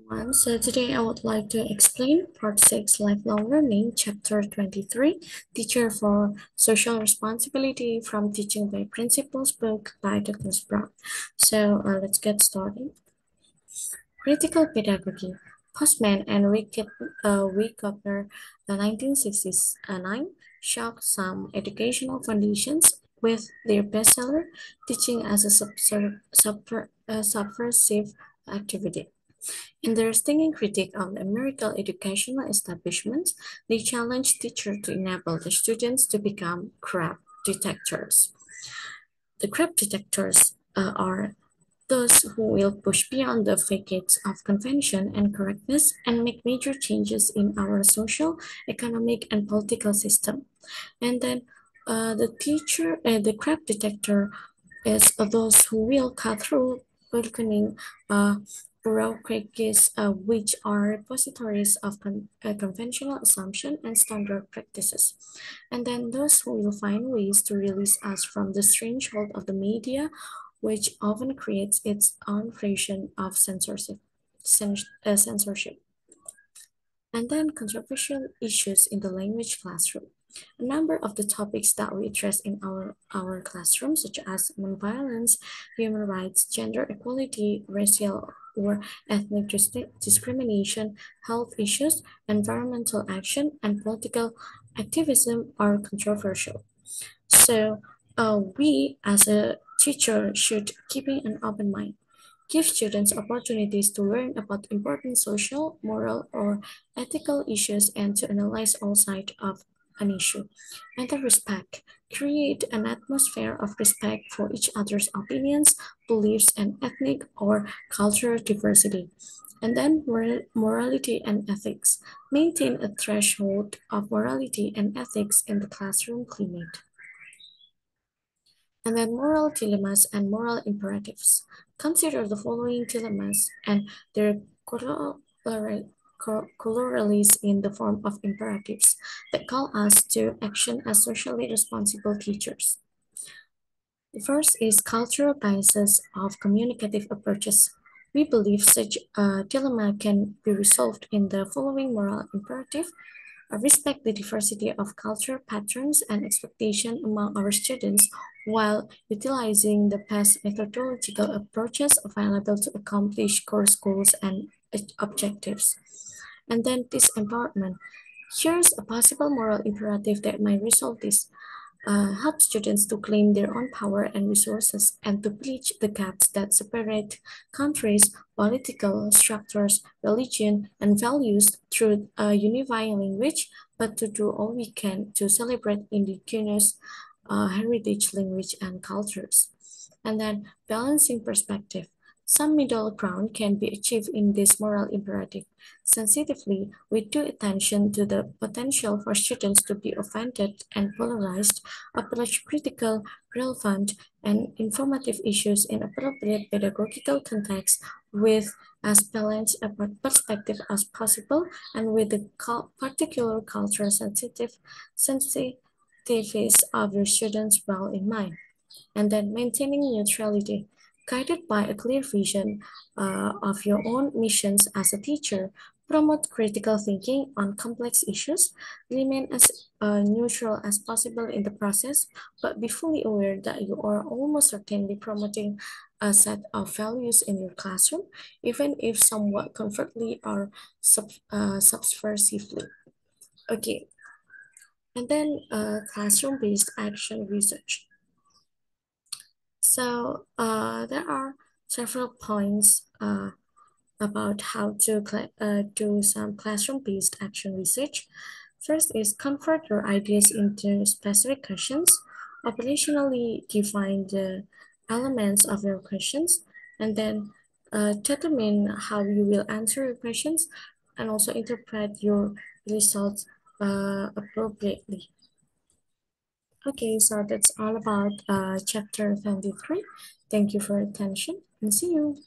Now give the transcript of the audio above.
So today I would like to explain Part 6 Lifelong Learning, Chapter 23, Teacher for Social Responsibility from Teaching by Principles book by Douglas Brown. Let's get started. Critical Pedagogy. Postman and Weekover, the 1969, shocked some educational foundations with their bestseller, Teaching as a Subversive Activity. In their stinging critique of the American educational establishments, they challenged teachers to enable the students to become crap detectors. The crap detectors are those who will push beyond the facades of convention and correctness and make major changes in our social, economic, and political system. And then the crap detector is those who will cut through burgeoning uh, bureaucracies, which are repositories of conventional assumption and standard practices. And then those who will find ways to release us from the strange hold of the media, which often creates its own version of censorship. And then controversial issues in the language classroom. A number of the topics that we address in our classroom, such as nonviolence, human rights, gender equality, racial or ethnic discrimination, health issues, environmental action, and political activism, are controversial. We as a teacher should keeping an open mind, give students opportunities to learn about important social, moral, or ethical issues and to analyze all sides of an issue. And the respect. Create an atmosphere of respect for each other's opinions, beliefs, and ethnic or cultural diversity. And then morality and ethics. Maintain a threshold of morality and ethics in the classroom climate. And then moral dilemmas and moral imperatives. Consider the following dilemmas and their corollaries in the form of imperatives that call us to action as socially responsible teachers. The first is cultural biases of communicative approaches. We believe such a dilemma can be resolved in the following moral imperative. Respect the diversity of culture patterns and expectation among our students while utilizing the best methodological approaches available to accomplish course goals and objectives. And then disempowerment. Here's a possible moral imperative that might resolve this. Help students to claim their own power and resources and to bridge the gaps that separate countries, political structures, religion, and values through a unifying language, but to do all we can to celebrate indigenous heritage, language, and cultures. And then balancing perspective. Some middle ground can be achieved in this moral imperative. Sensitively, we do attention to the potential for students to be offended and polarized, approach critical, relevant, and informative issues in appropriate pedagogical context with as balanced a perspective as possible and with the particular cultural sensitivities of your students well in mind. And then maintaining neutrality, guided by a clear vision of your own missions as a teacher. Promote critical thinking on complex issues, remain as neutral as possible in the process, but be fully aware that you are almost certainly promoting a set of values in your classroom, even if somewhat covertly or subversively. Okay, and then classroom-based action research. There are several points about how to do some classroom-based action research. First is convert your ideas into specific questions, operationally define the elements of your questions, and then determine how you will answer your questions, and also interpret your results appropriately. Okay, so that's all about chapter 23. Thank you for your attention and see you.